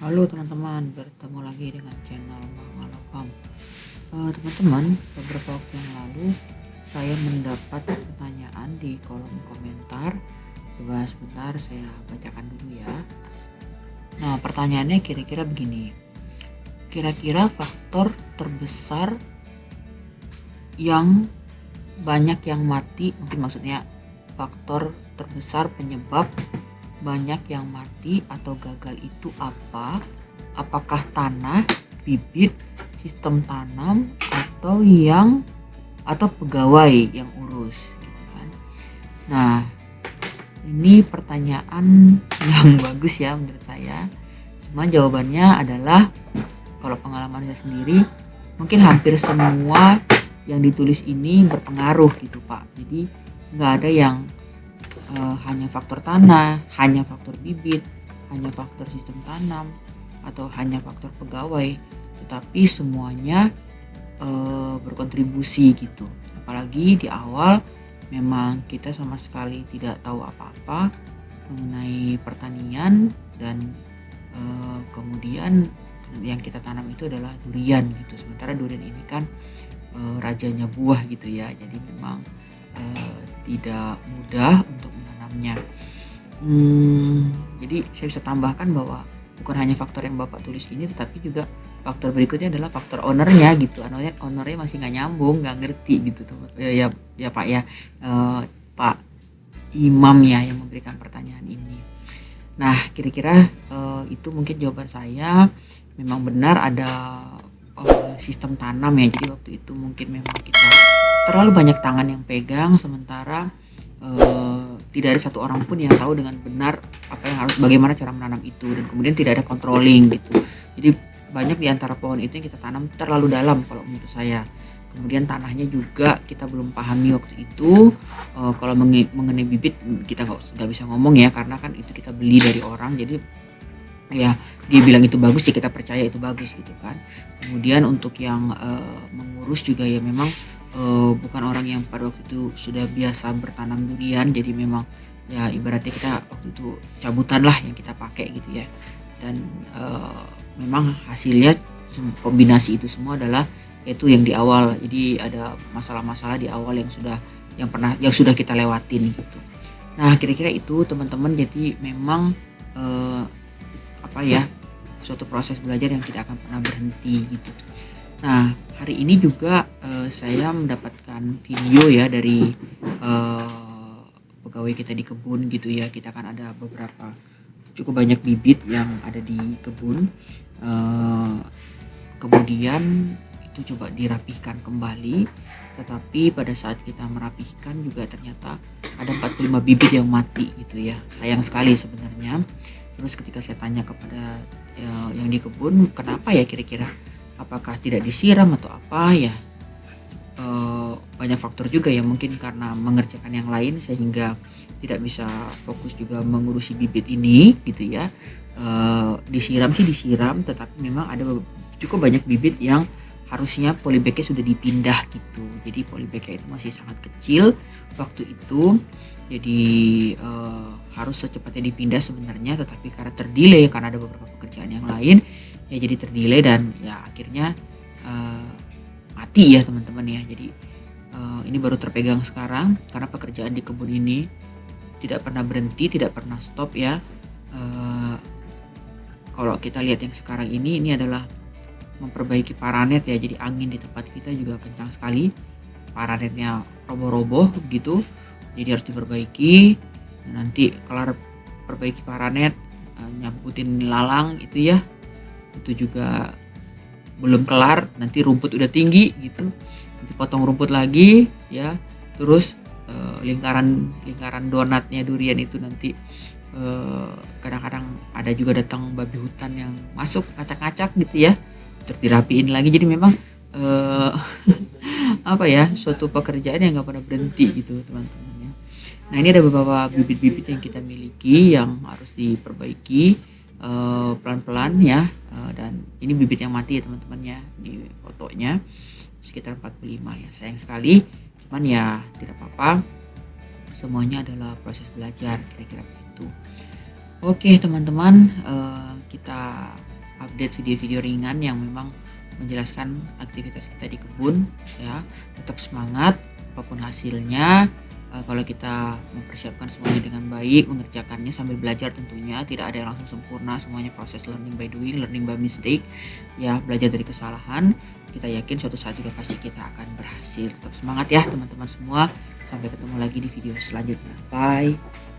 Halo teman-teman, bertemu lagi dengan channel Mangala Farm. Teman-teman, beberapa waktu yang lalu saya mendapat pertanyaan di kolom komentar. Coba sebentar saya bacakan dulu ya. Nah, pertanyaannya kira-kira begini. Kira-kira faktor terbesar yang banyak yang mati, mungkin maksudnya faktor terbesar penyebab banyak yang mati atau gagal itu apa? Apakah tanah, bibit, sistem tanam, atau pegawai yang urus gitu kan. Nah, ini pertanyaan yang bagus ya menurut saya. Cuma jawabannya adalah kalau pengalaman saya sendiri, mungkin hampir semua yang ditulis ini berpengaruh gitu Pak. Jadi nggak ada yang hanya faktor tanah, hanya faktor bibit, hanya faktor sistem tanam, atau hanya faktor pegawai, tetapi semuanya berkontribusi gitu. Apalagi di awal memang kita sama sekali tidak tahu apa-apa mengenai pertanian dan kemudian yang kita tanam itu adalah durian gitu. Sementara durian ini kan rajanya buah gitu ya, jadi memang tidak mudah untuk menanamnya. Jadi saya bisa tambahkan bahwa bukan hanya faktor yang Bapak tulis ini, tetapi juga faktor berikutnya adalah faktor ownernya gitu. Ownernya masih nggak nyambung, nggak ngerti gitu teman. Ya Pak ya, Pak Imam ya yang memberikan pertanyaan ini. Nah kira-kira itu mungkin jawaban saya. Memang benar ada sistem tanam ya, jadi waktu itu mungkin memang kita terlalu banyak tangan yang pegang, sementara tidak ada satu orang pun yang tahu dengan benar bagaimana cara menanam itu, dan kemudian tidak ada controlling gitu. Jadi banyak di antara pohon itu yang kita tanam terlalu dalam kalau menurut saya. Kemudian tanahnya juga kita belum pahami waktu itu. Kalau mengenai bibit kita nggak bisa ngomong ya, karena kan itu kita beli dari orang, jadi ya dia bilang itu bagus ya kita percaya itu bagus gitu kan. Kemudian untuk yang mengurus juga ya memang bukan orang yang pada waktu itu sudah biasa bertanam durian, jadi memang ya ibaratnya kita waktu itu cabutan lah yang kita pakai gitu ya. Dan memang hasilnya kombinasi itu semua adalah itu yang di awal, jadi ada masalah-masalah di awal yang sudah kita lewatin gitu. Nah kira-kira itu teman-teman, jadi memang suatu proses belajar yang tidak akan pernah berhenti gitu. Nah hari ini juga saya mendapatkan video ya dari pegawai kita di kebun gitu ya. Kita kan ada cukup banyak bibit yang ada di kebun, kemudian itu coba dirapihkan kembali, tetapi pada saat kita merapihkan juga ternyata ada 45 bibit yang mati gitu ya. Sayang sekali sebenarnya. Terus ketika saya tanya kepada yang di kebun, kenapa ya kira-kira, apakah tidak disiram atau apa ya, banyak faktor juga ya, mungkin karena mengerjakan yang lain sehingga tidak bisa fokus juga mengurusi bibit ini gitu ya. Disiram sih disiram, tetapi memang ada cukup banyak bibit yang harusnya polybagnya sudah dipindah gitu. Jadi polybagnya itu masih sangat kecil waktu itu, jadi harus secepatnya dipindah sebenarnya, tetapi karena terdelay karena ada beberapa pekerjaan yang lain ya, jadi terdelay dan ya akhirnya mati ya teman-teman ya. Jadi ini baru terpegang sekarang karena pekerjaan di kebun ini tidak pernah berhenti, tidak pernah stop ya. Kalau kita lihat yang sekarang ini adalah memperbaiki paranet ya, jadi angin di tempat kita juga kencang sekali, paranetnya roboh-roboh gitu, jadi harus diperbaiki. Nanti kelar perbaiki paranet, nyamputin lalang itu ya, itu juga belum kelar, nanti rumput udah tinggi gitu, nanti potong rumput lagi ya. Terus lingkaran donatnya durian itu nanti kadang-kadang ada juga datang babi hutan yang masuk ngacak-ngacak gitu ya, terus dirapiin lagi. Jadi memang suatu pekerjaan yang nggak pernah berhenti gitu teman-teman ya. Nah ini ada beberapa bibit-bibit yang kita miliki yang harus diperbaiki pelan-pelan ya. Dan ini bibit yang mati ya teman-teman ya, ini fotonya sekitar 45 ya, sayang sekali, cuman ya tidak apa-apa, semuanya adalah proses belajar, kira-kira begitu. Oke teman-teman, kita update video-video ringan yang memang menjelaskan aktivitas kita di kebun ya. Tetap semangat apapun hasilnya. Kalau kita mempersiapkan semuanya dengan baik, mengerjakannya sambil belajar tentunya, tidak ada yang langsung sempurna, semuanya proses learning by doing, learning by mistake ya, belajar dari kesalahan. Kita yakin suatu saat juga pasti kita akan berhasil. Tetap semangat ya teman-teman semua, sampai ketemu lagi di video selanjutnya, bye.